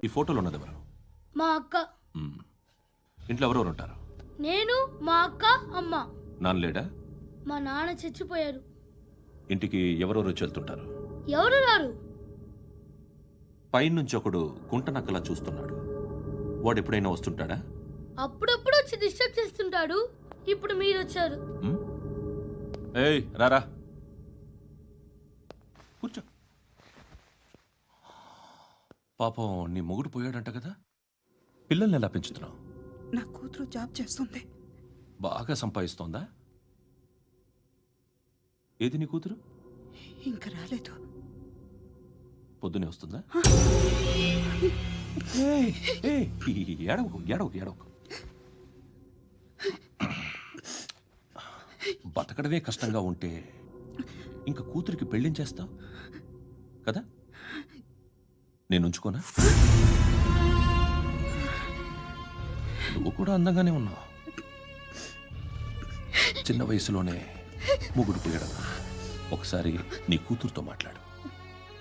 ఈ ఫోటోలో ఉన్నది ఎవరు? మా అక్క. ఇంట్లో ఎవరెవరు ఉంటారు? నేను, మా అక్క, అమ్మ. నాన్న లేడా? మా నాన్న చచ్చిపోయారు. ఇంటికి ఎవరెవరు వచ్చి వెళ్తుంటారు? ఎవరు రారు. పైనుంచి ఒకడు గుంట నక్కలా చూస్తున్నాడు. వాడు ఎప్పుడైనా వస్తుంటాడా? అప్పుడప్పుడు వచ్చి డిస్టర్బ్ చేస్తుంటాడు. ఇప్పుడు మీరు వచ్చారు. ఏయ్ రారా, కూర్చో. పాపం నీ మొగుడు పోయాడంట కదా, పిల్లల్ని ఎలా పెంచుతున్నావు? నా కూతురు జాబ్ చేస్తుంది. బాగా సంపాదిస్తోందా? ఏది నీ కూతురు? ఇంకా రాలేదు. పొద్దునే వస్తుందా? ఏడవకు ఏడవకు ఏడవకు. బతకడమే కష్టంగా ఉంటే ఇంకా కూతురికి పెళ్ళించేస్తావు కదా? నేను ఉంచుకోనా? నువ్వు కూడా అందంగానే ఉన్నావు. చిన్న వయసులోనే మొగుడు పోయడం. ఒకసారి నీ కూతురుతో మాట్లాడు.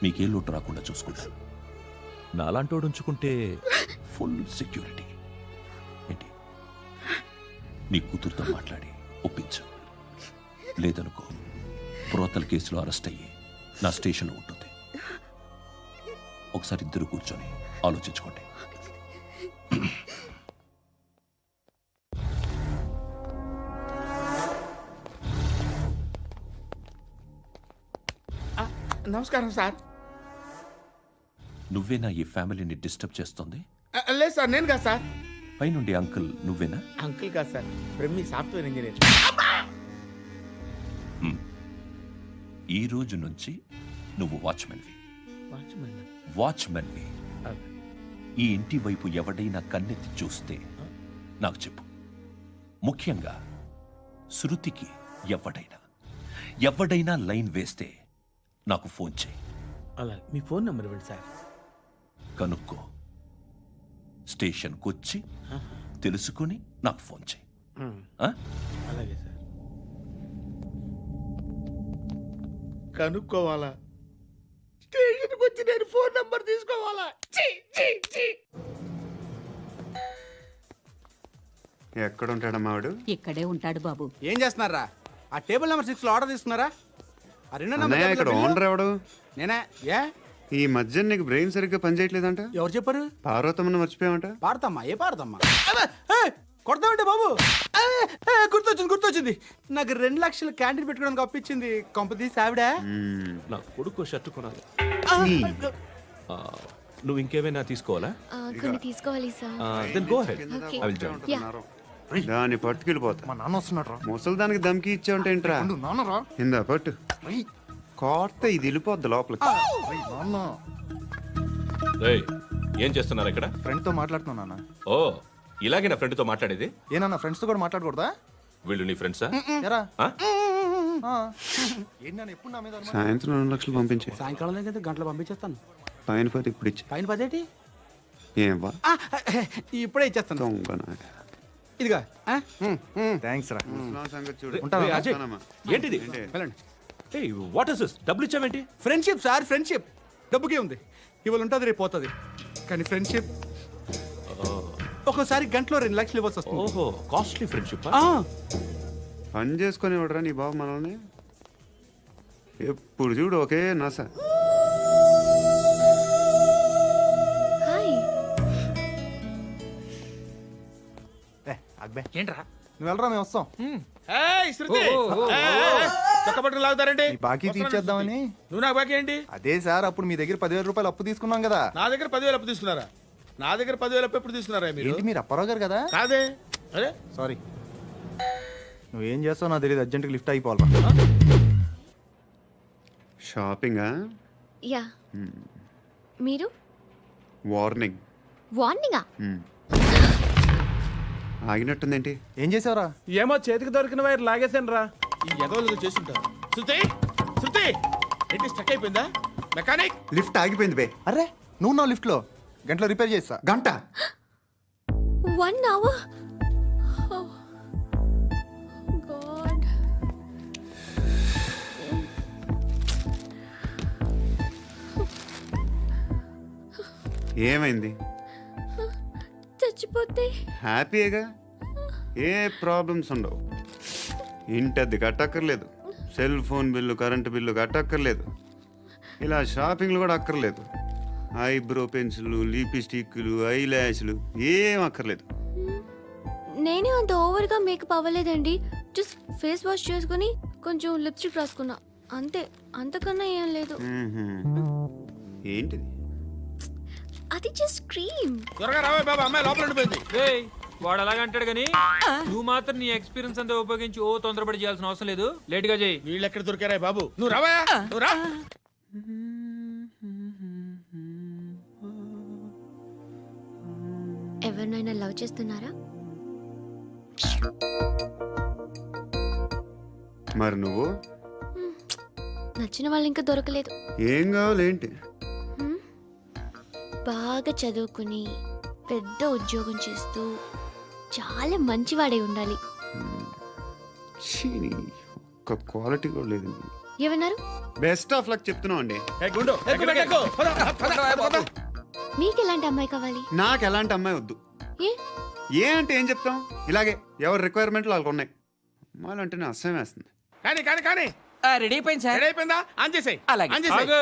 మీకే లోటు రాకుండా చూసుకుంటాను. నాలాంటోడు ఉంచుకుంటే ఫుల్ సెక్యూరిటీ. ఏంటి, నీ కూతురుతో మాట్లాడి ఒప్పించు. లేదనుకో, ప్రోతల కేసులో అరెస్ట్ అయ్యి నా స్టేషన్లో ఉంటుంది. ఒకసారి ఇద్దరు కూర్చొని ఆలోచించుకోండి. నమస్కారం సార్. నువ్వేనా ఈ ఫ్యామిలీని డిస్టర్బ్ చేస్తుంది? లేదు సార్, నేను కాదు సార్. పైనుండి అంకుల్ నువ్వేనా? అంకుల్ కాదు సార్, బ్రహ్మి సాఫ్ట్వేర్ ఇంజనీర్. ఈ రోజు నుంచి నువ్వు వాచ్మెన్వి. వాచ్మెన్? వాచ్మెన్వి. ఈ ఇంటి వైపు ఎవడైనా కన్నెత్తి చూస్తే నాకు చెప్పు. ముఖ్యంగా శృతికి ఎవడైనా లైన్ వేస్తే నాకు ఫోన్ చేయి. అలా మీ ఫోన్ నెంబర్ ఇవ్వండి సార్. కనుక్కో, స్టేషన్కి వచ్చి తెలుసుకుని నాకు ఫోన్ చేయి. అలాగే సార్. కనుక్కోవాలా? స్టేషన్కి వచ్చి నేను ఫోన్ నెంబర్ తీసుకోవాలా? ఎక్కడ ఉంటాడమ్మా వాడు? ఇక్కడే ఉంటాడు బాబు. ఏం చేస్తున్నారా? ఆ టేబుల్ నెంబర్ 6 లో ఆర్డర్ తీసుకున్నారా? ఆ రెండో అన్నయ్య, ఇక్కడ ఓనర్ ఎవడు? నేనే. ఏ ఈ మధ్య నీకు బ్రెయిన్ సరిగ్గా పనిచేయట్లేదంట. ఎవరు చెప్పారు? పార్వతమ్మను మర్చిపోయామంట. పాడతామ్మా? ఏ పాడతామ్మా? కొడతామంటే బాబు. గుర్తొచ్చింది. నాకు 2 లక్షలు క్యాంటీన్ పెట్టుకోవడానికి అప్పించింది కొంపతీసి ఆవిడ. నా కొడుకు షర్ట్ కొనాలి. నువ్వు ఇంకేమైనా తీసుకోవాలా? కొన్ని తీసుకోవాలి sir. Then go ahead. I will join. దాన్ని పట్టుకెళ్ళిపోతా. మా నాన్న వస్తున్నాడు. ముసలి దానికి దమ్కి ఇచ్చావంటే ఏంట్రా? నాన్నరా ఇందా పట్టు. కోర్త ఇది వెళ్ళిపోద్ది లోపలికి. రేయ్, ఏం చేస్తున్నారు ఇక్కడ? ఫ్రెండ్ తో మాట్లాడుతున్నా నాన్న. ఓ, ఇలాగే నా ఫ్రెండ్ తో మాట్లాడేది? ఏనా ఫ్రెండ్స్ తో కూడా మాట్లాడకూడదా? వీళ్ళు నీ ఫ్రెండ్సా? ఎరా ఆ? ఎప్పుడు నా మీద అనుమానం? సాయంత్రం 2 లక్షలు పంపించే. సాయంకాలం దగ్గర గంటలు పంపించేస్తాను. పైన 10 ఇప్పుడు ఇచ్చే. పైన 10 ఏం వా ఇప్పుడే ఇచ్చేస్తాను. దొంగనా. ఇదిగా థ్యాంక్స్ రా. ముసలాం సంగతి చూడు. రేయ్, అజయ్, ఏంటిది? వెళ్ళండి. ఏయ్, వాట్ ఇస్ దిస్? డబ్బులు ఇచ్చావేంటి? Friendship sir, friendship. డబ్బుకే ఉంది. ఇవాళ ఉంటుంది, రేపు పోతుంది. కానీ ఫ్రెండ్షిప్ ఒక్కోసారి గంటలో 2 లక్షలు ఇవ్వాల్సి వస్తుంది. ఓహో, కాస్ట్లీ ఫ్రెండ్షిప్. పని చేసుకొని ఇవ్వడరా నీ బాబు మనల్ని. ఎప్పుడు చూడు ఒకే నాస. హాయ్. అక్బే ఏంట్రా? నువ్వు వెళ్ళరా, మేము వస్తాం. చక్కబట్టలు లాగుతారండి. బాకీ తీర్చేద్దామని. నువ్వు నాకు బాకీ ఏంటి? అదే సార్, అప్పుడు మీ దగ్గర 10,000 రూపాయలు అప్పు తీసుకున్నాం కదా. నా దగ్గర 10,000 అప్పు తీసుకున్నారా? నా దగ్గర 10,000 అప్పు ఎప్పుడు తీసుకున్నారా మీరు? ఏంటి, మీరు అప్పారావు గారు కదా? కాదే. అరే సారీ. నువ్వేం చేస్తావు నాకు తెలియదు. అర్జెంట్గా లిఫ్ట్ అయిపోవాలి. షాపింగా? యా. మీరు? వార్నింగ్. వార్నింగా? ఆగినట్టుందేంటి? ఏం చేసావురా? ఏమో, చేతికి దొరికిన వైర్ లాగేసాను రా. ఈ ఎగవలు చేస్తుంటారు. శృతి ఏంటి, స్టక్ అయిపోయిందా? మెకానిక్. లిఫ్ట్ ఆగిపోయింది బే. అరే, నువ్వు నా లిఫ్ట్ లో గంటలో రిపేర్ చేస్తా. గంట? 1 hour? Oh, God. ఏమైంది? చచ్చిపోతే హ్యాపీగా, ఏ ప్రాబ్లమ్స్ ఉండవు. ఇంటద్ది కట్టక్కర్లేదు, cell phone bill, current bill కట్టక్కర్లేదు, ఇలా షాపింగ్లు కూడా అక్కర్లేదు. ఐబ్రో పెన్సిల్, లిప్స్టిక్లు, ఐ ల్యాష్లు ఏం అక్కర్లేదు. నేనే అంత ఓవర్గా మేకప్ అవ్వలేదండి. జస్ట్ ఫేస్ వాష్ చేసుకుని కొంచెం లిప్స్టిక్ రాసుకున్నా అంతే, అంతకన్నా ఏం లేదు. ఏంటిది? అది జస్ట్ క్రీమ్. త్వరగా రావే బాబా, అమ్మాయి లోపల ఉండిపోయింది. రేయ్, వాడు అలాగంటాడు కానీ నువ్వు మాత్రం నీ ఎక్స్పీరియన్స్ అంతా ఉపయోగించి ఓ తొందరపడి చేయాల్సిన అవసరం లేదు. లేట్ గా చేయి. వీళ్ళు ఎక్కడ దొరికారా బాబు? నువ్వు రావా, నువ్వు రా. ఎవరినైనా లవ్ చేస్తున్నారా? మరి నువ్వు? నచ్చిన వాళ్ళు ఇంకా దొరకలేదు. ఏం కావాలేంటి? బాగా చదువుకుని పెద్ద ఉద్యోగం చేస్తూ చాలా మంచివాడే ఉండాలి. ఛీ, ఒక్క క్వాలిటీ కూడా లేదు. ఏమన్నారు? బెస్ట్ ఆఫ్ లక్ చెప్తున్నావు అండి. ఏ గుండు, ఎక్కు, ఎక్కు. పద, పద, పద. మీకు ఎలాంటి అమ్మాయి కావాలి? నాకు ఎలాంటి అమ్మాయి వద్దు. ఏ ఏ అంటే ఏం చెప్తాం, ఇలాగే ఎవరి రిక్వైర్మెంట్లు వాళ్ళకు ఉన్నాయి. అమ్మాయిలు అంటేనే అసహ్యం వేస్తుంది. కానీ కానీ కానీ రెడీ అయిపోయింది సార్. రెడీ అయిపోయిందా? ఆన్ చేసేయ్. అలాగే. ఆన్ చేసేయ్. ఆగు.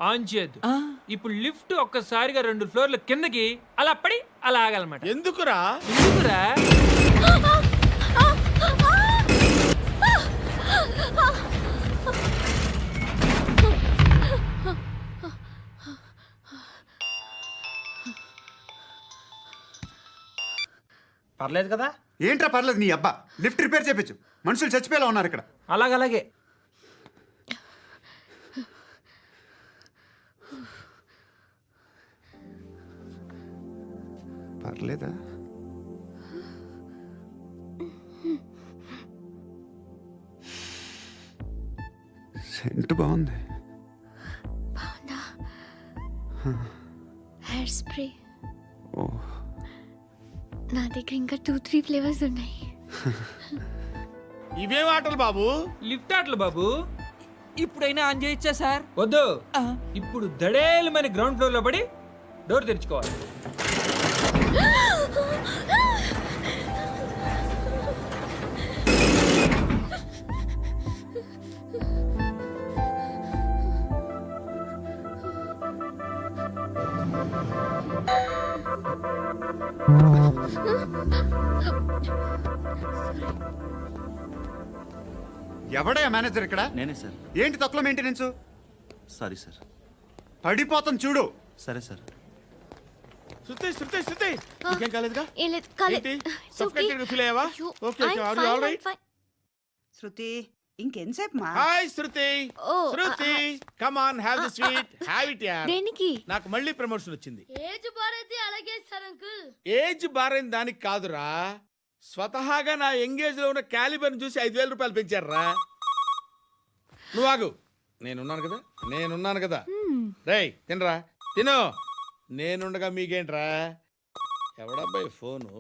ఆన్ చేయద్దు. ఇప్పుడు లిఫ్ట్ ఒక్కసారిగా 2 ఫ్లోర్ల కిందకి అలా పడి అలా ఆగాలన్నమాట. ఎందుకురా? ఎందుకురా? పర్లేదు కదా? ఏంట్రా పర్లేదు నీ అబ్బా, లిఫ్ట్ రిపేర్ చేయించు. మనుషులు చచ్చిపోయేలా ఉన్నారు ఇక్కడ. అలాగే. పర్లేదా? సెంట్ బాగుంది. బాగుందా? హెయిర్ స్ప్రే ఓ, నా దగ్గర ఇంకా 2-3 ఫ్లేవర్స్ ఉన్నాయి. ఇవేం ఆటలు బాబు? లిఫ్ట్ ఆటలు బాబు. ఇప్పుడైనా ఆన్ చేయొచ్చా సార్? వద్దు. ఇప్పుడు దడేలమైన గ్రౌండ్ ఫ్లోర్ లో పడి డోర్ తెరుచుకోవాలి. ఎవడయ్యా మేనేజర్ ఇక్కడ? నేనే సార్. ఏంటి తక్కువ మెయింటెనెన్స్? Sorry sir. పడిపోతాం చూడు. సరే సార్. శృతి, శృతి, శృతి. నీకేం కాలేదుగా? ఏం లేదు, కాలేదు. ఏంటి? It's okay. Suffocated feel అయ్యావా? అయ్యో, Okay, okay. I'm Are you fine, all right? I'm fine. శృతి ఇంకెంతసేపు మా? Hi Shruti. Oh, Shruti, come on, have the sweet. Have it యార్. దేనికి? నాకు మళ్ళీ ప్రమోషన్ వచ్చింది. ఏజ్ బారైతే అలాగే సార్ అంకుల్. ఏజ్ బారైన దానికి కాదురా, స్వతహాగా నా ఎంగేజ్ లో ఉన్న క్యాలిబర్ చూసి 5,000 రూపాయలు పెంచారా. నువ్వు ఆగు, నేనున్నాను కదా. రేయ్ తినరా, తిను. నేనుండగా మీకేంట్రా? ఎవడబ్బాయి ఫోను?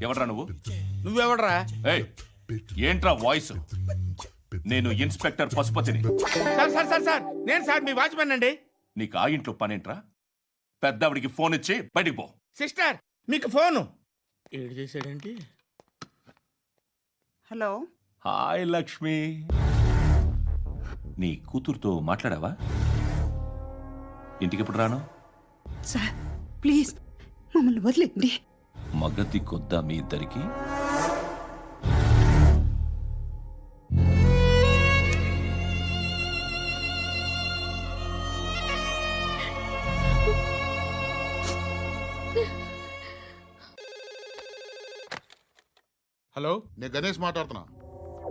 ఎవడ్రా నువ్వు? నువ్వెవడరా? ఏయ్, ఏంట్రా వాయిస్? నేను ఇన్స్పెక్టర్ పశుపతిని. సార్ సార్ సార్ సార్, నేను సార్ మీ వాచ్మెన్ అండి. నీకు ఆ ఇంట్లో పనేంట్రా? పెద్దవిడికి ఫోన్ ఇచ్చి బయటికి పో. సిస్టర్, మీకు ఫోను. ఏడు చేశాడేంటి? Hello, hi Lakshmi. నీ కూతురుతో మాట్లాడావా? ఇంటికి ఎప్పుడు రాను? సార్ ప్లీజ్ మమ్మల్ని వదిలేండి. మగతి కొద్దా మీ ఇద్దరికి? హలో, నేను గణేష్ మాట్లాడుతున్నా.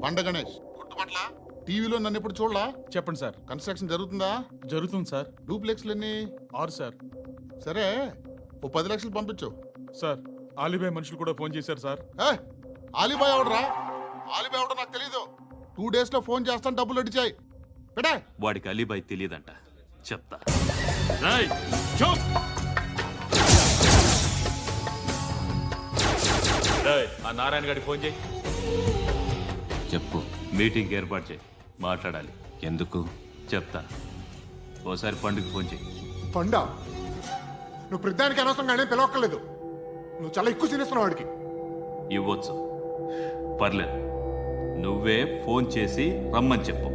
బండ గణేష్ గుర్తుపట్ల? టీవీలో నన్ను ఎప్పుడు చూడలా? చెప్పండి సార్. కన్స్ట్రక్షన్ జరుగుతుందా? జరుగుతుంది సార్. డూప్లెక్స్లు ఎన్ని? 6 సార్. సరే, ఓ 10 లక్షలు పంపించు. సార్, ఆలిబాయ్ మనుషులు కూడా ఫోన్ చేశారు సార్. ఆలిబాయ్ ఎవడరా? ఆలిబాయ్ ఎవడో నాకు తెలీదు. 2 days లో ఫోన్ చేస్తాను, డబ్బులు అడిచాయి. పెట్టే. వాడికి అలీబాయ్ తెలియదంట, చెప్తా. రేయ్, చూప్. రేయ్, ఆ నారాయణ గారికి ఫోన్ చేయి. చెప్పు. మీటింగ్ ఏర్పాటు చేయి, మాట్లాడాలి. ఎందుకు చెప్తా. ఓసారి పండుగ ఫోన్ చేయి. పండా నువ్వు ప్రతిదానికి అనవసరంగానే పిలవక్కర్లేదు. నువ్వు చాలా ఎక్కువ సీనిస్తున్నావు వాడికి. ఇవ్వచ్చు, పర్లేదు. నువ్వే ఫోన్ చేసి రమ్మని చెప్పు.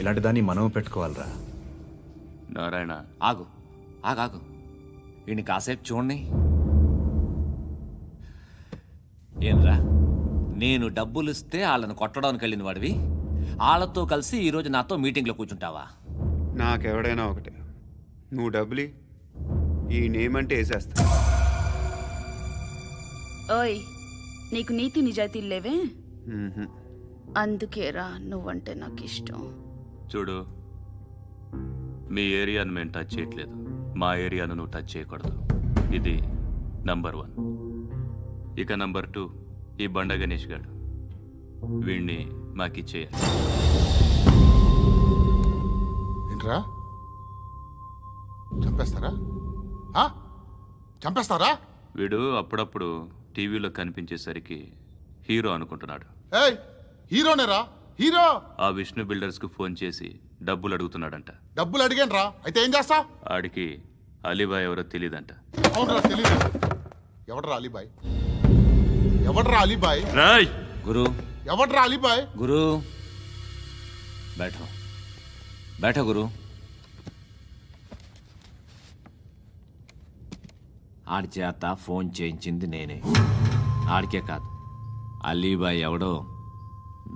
ఇలాంటి దాన్ని మనం పెట్టుకోవాలరా. నారాయణ, ఆగు ఆగాగు, వీడిని కాసేపు చూడండి. ఏంరా, నేను డబ్బులు ఇస్తే వాళ్ళని కొట్టడానికి వెళ్ళిన వాడివి, వాళ్ళతో కలిసి ఈరోజు నాతో మీటింగ్లో కూర్చుంటావా? నాకెవడైనా ఒకటే. నువ్వు డబ్బులి, ఈ నేమ్ అంటే వేసేస్తా. ఓయ్, నీకు నీతి నిజాయితీలు లేవే, మ్మ్హ్మ్. అందుకేరా నువ్వంటే నాకు ఇష్టం. చూడు, మీ ఏరియాను మేము టచ్ చేయట్లేదు, మా ఏరియాను నువ్వు టచ్ చేయకూడదు. ఇది నంబర్ 1. ఇక నంబర్ 2, ఈ బండ గణేష్ గాడు, వీణ్ణి మాకిచ్చేయాలి. ఏంట్రా, చంపేస్తారా? ఆ? చంపేస్తారా? వీడు అప్పుడప్పుడు టీవీలో కనిపించేసరికి హీరో అనుకుంటున్నాడు. ఏయ్, హీరోనేరా, హీరో. ఆ విష్ణు బిల్డర్స్కు ఫోన్ చేసి డబ్బులు అడుగుతున్నాడంట. డబ్బులు అడిగానురా, అయితే ఏం చేస్తా? ఆడికి అలీబాయ్ ఎవరో తెలియదంట. అవునరా, తెలీదు. ఎవడరా అలీబాయ్? ఎవడరా అలీబాయ్? రాయ్ గురు, ఎవడరా అలీబాయ్? గురు, బైఠో బైఠో గురు. ఆడి చేత ఫోన్ చేయించింది నేనే. ఆడికే కాదు, అలీబాయ్ ఎవడో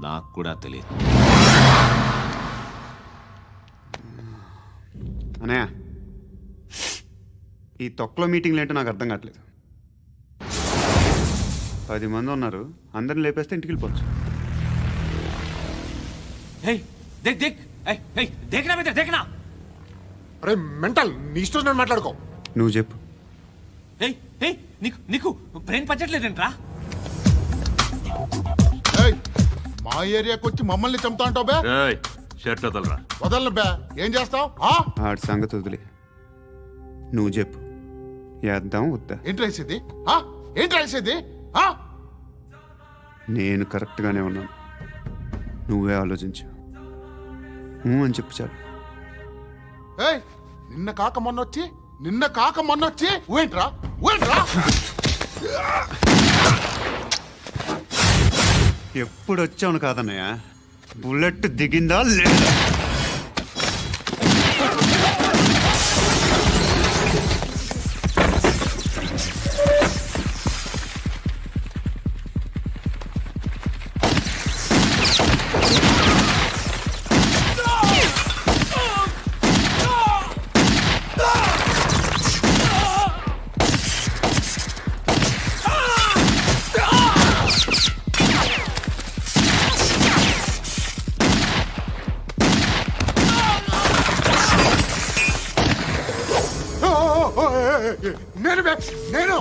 నాకు కూడా తెలియదు. అనయ్య, ఈ తొక్కలో మీటింగ్లు ఏంటో నాకు అర్థం కావట్లేదు. 10 మంది ఉన్నారు, అందరిని లేపేస్తే ఇంటికి వెళ్ళిపోవచ్చు. అరే మెంటల్, నీ ఇష్టం నేను మాట్లాడుకో. నువ్వు చెప్పు. నీకు బ్రెయిన్ పచ్చట్లేదంట్రా? ఏయ్, మా ఏరియాకి వచ్చి మమ్మల్ని చంపుతా అంటావు బే? రాయ్, షర్ట్ వదలరా. వదలను బే. ఏం చేస్తావు? ఆడి సంగతి వదిలే, నువ్వు చెప్పు. వేద్దాం వద్దా? ఏంటి రాసేది? ఏంటి రాసేది? నేను కరెక్ట్గానే ఉన్నాను, నువ్వే ఆలోచించు. అని చెప్పు చాలు. ఏయ్, నిన్న కాక మొన్నొచ్చి ఊయంట్రా. ఎప్పుడు వచ్చావును కాదన్నయ్య, బుల్లెట్ దిగిందా లేదా? నేను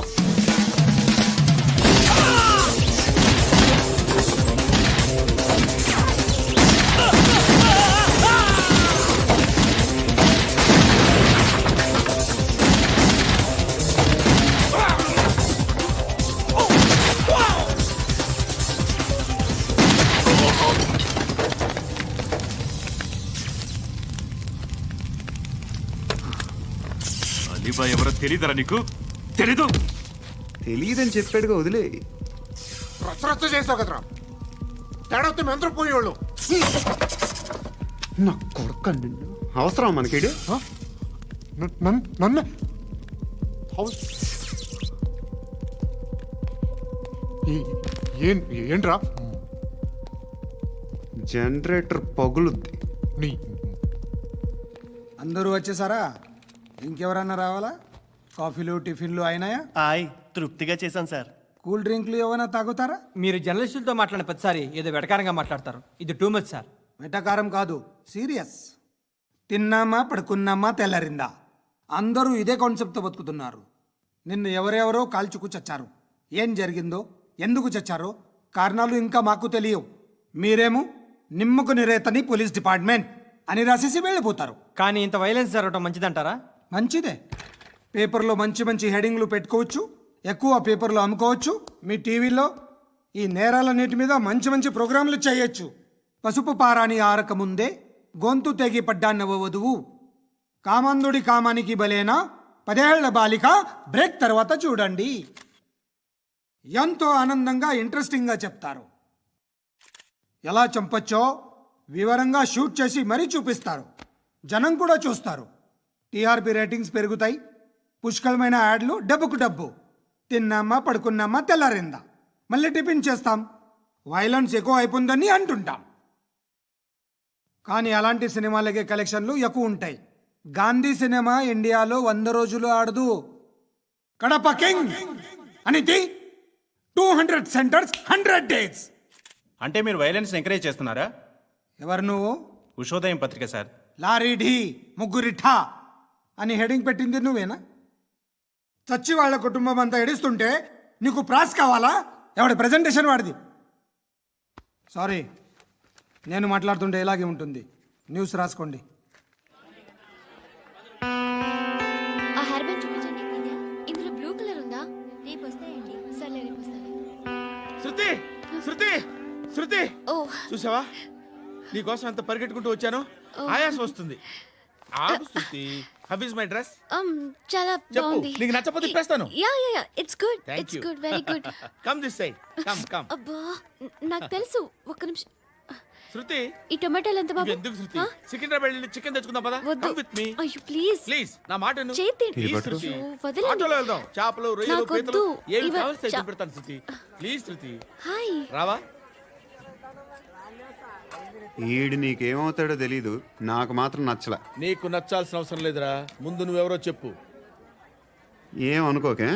అలీబాయ్ ఎవరో తెలీదరా నీకు? తెలీదు? తెలియదని చెప్పాడుగా, వదిలే. రచ్చ చేసావు కదరా. తేడా వస్తే మెంతరం పోయేవాళ్ళు. నా కొడుక, నిన్ను అవసరం మనకిడు. నన్ను ఏంట్రా? జనరేటర్ పగులుద్ది. అందరూ వచ్చేసారా? ఇంకెవరన్నా రావాలా? కాఫీలు టిఫిన్లు అయినాయా? ఆయ్ తృప్తిగా చేశాను సార్. కూల్ డ్రింక్లు ఏమైనా తాగుతారా? మీరు జర్నలిస్టులతో మాట్లాడిన ప్రతిసారి ఏదో వెటకారంగా మాట్లాడతారు. ఇది టూ మచ్ సార్. వెటకారం కాదు, సీరియస్. తిన్నామా పడుకున్నామా తెల్లరిందా, అందరూ ఇదే కాన్సెప్ట్తో బతుకుతున్నారు. నిన్ను ఎవరెవరో కాల్చుకు చచ్చారు. ఏం జరిగిందో, ఎందుకు చచ్చారో కారణాలు ఇంకా మాకు తెలియవు. మీరేమో నిమ్మకు నిరేతని పోలీస్ డిపార్ట్మెంట్ అని రాసేసి వెళ్ళిపోతారు. కానీ ఇంత వైలెన్స్ జరగడం మంచిదంటారా? మంచిదే. పేపర్లో మంచి మంచి హెడింగ్లు పెట్టుకోవచ్చు, ఎక్కువ పేపర్లు అమ్ముకోవచ్చు. మీ టీవీలో ఈ నేరాలన్నిటి మీద మంచి మంచి ప్రోగ్రాంలు చేయొచ్చు. పసుపు పారాని ఆరక ముందే గొంతు తెగి పడ్డాన్నవ వధువు, కామందుడి కామానికి బలేనా 10 ఏళ్ల బాలిక బ్రేక్ తర్వాత చూడండి. ఎంతో ఆనందంగా ఇంట్రెస్టింగ్గా చెప్తారు. ఎలా చంపొచ్చో వివరంగా షూట్ చేసి మరీ చూపిస్తారు. జనం కూడా చూస్తారు. టీఆర్పీ రేటింగ్స్ పెరుగుతాయి. పుష్కలమైన యాడ్లు, డబ్బుకు డబ్బు. తిన్నామా పడుకున్నామా తెల్లారిందా, మళ్ళీ టిఫిన్ చేస్తాం. వైలెన్స్ ఎక్కువ అయిపోయిందని అంటుంటాం. కానీ అలాంటి సినిమాలకే కలెక్షన్లు ఎక్కువ ఉంటాయి. గాంధీ సినిమా ఇండియాలో 100 రోజులు ఆడదు. కడప కింగ్ అనేది 200 సెంటర్స్ 100 డేస్. అంటే మీరు వైలెన్స్ ఎంకరేజ్ చేస్తున్నారా? ఎవరు నువ్వు? ఉషోదయం పత్రిక సార్. లారీ ఢీ ముగ్గురి ఠా అని హెడింగ్ పెట్టింది నువ్వేనా? చచ్చి వాళ్ళ కుటుంబం అంతా ఎడుస్తుంటే నీకు ప్రాస్ కావాలా? ఎవడి ప్రజెంటేషన్ వాడిది. సారీ, నేను మాట్లాడుతుంటే ఇలాగే ఉంటుంది. న్యూస్ రాసుకోండి. ఆ హెయిర్ బ్యాండ్ చూపించండి. ఇందులో బ్లూ కలర్ ఉందా? రేపు వస్తాయండి. సర్లే రేపు వస్తాను. శృతి శృతి శృతి, ఓ చూసావా నీకోసం ఎంత పరిగెట్టుకుంటూ వచ్చాను. ఆయాసం వస్తుంది. ఆగు Shruti. How is my dress? చాలా చెప్పు. బాగుంది. నీకు నచ్చకపోతే తిప్పేస్తాను. Yeah yeah yeah, it's good. Thank it's you. Good, very good. Come this side. Come come. అబ్బా, నాకు తెలుసు. ఒక్క నిమిషం. శృతి, ఈ టొమాటోలు ఎంత బాబు? ఎందుకు శృతి? ఆ? సికింద్రాబాద్ వెళ్ళి చికెన్ తెచ్చుకుందాం పదా. వద్దు. కమ్ విత్ మీ అయ్యో ప్లీజ్ ప్లీజ్. నా మాట విను. చేతి ప్లీజ్ శృతి. అయ్యో, వదలండి. ఆటోలో వెళ్దాం. చేపలు, రొయ్యలు, నాకొద్దు. పీతలు ఏమి ఇవ- కావాలి చా- పెడతాను శృతి. Please Shruti. హాయ్. రావా? ఈడు నీకేమవుతాడో తెలీదు, నాకు మాత్రం నచ్చలా. నీకు నచ్చాల్సిన అవసరం లేదురా. ముందు నువ్వెవరో చెప్పు. ఏం అనుకోకే.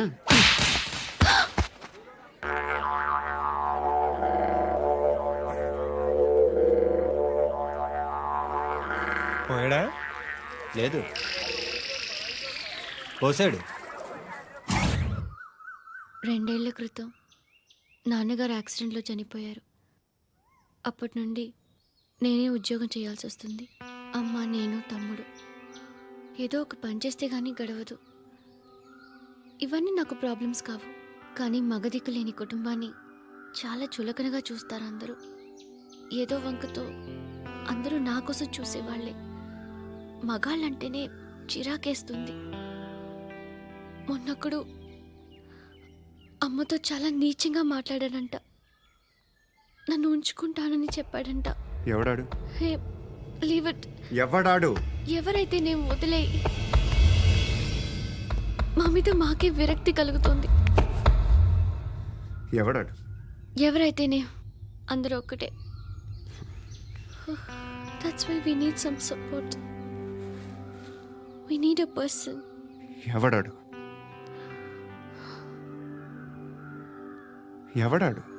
పోయాడా? లేదు, పోసాడు. 2 ఏళ్ల క్రితం నాన్నగారు యాక్సిడెంట్లో చనిపోయారు. అప్పటి నుండి నేనే ఉద్యోగం చేయాల్సి వస్తుంది. అమ్మ, నేను, తమ్ముడు ఏదో ఒక పని చేస్తే కానీ గడవదు. ఇవన్నీ నాకు ప్రాబ్లమ్స్ కావు. కానీ మగదిక్కు లేని కుటుంబాన్ని చాలా చులకనగా చూస్తారు అందరూ. ఏదో వంకతో అందరూ నా కోసం చూసేవాళ్లే. మగాళ్ళంటేనే చిరాకేస్తుంది. మొన్నప్పుడు అమ్మతో చాలా నీచంగా మాట్లాడాడంట. నన్ను ఉంచుకుంటానని చెప్పాడంట. ఎవడాడు? హే, లీవ్ ఇట్. ఎవడాడు? ఎవరైతే నేను వదిలే. మా మీద మాకే విరక్తి కలుగుతుంది. ఎవడాడు? ఎవరైతేనే అందరూ ఒక్కటే. That's why we need some support. We need a person. ఎవడాడు? ఎవడాడు?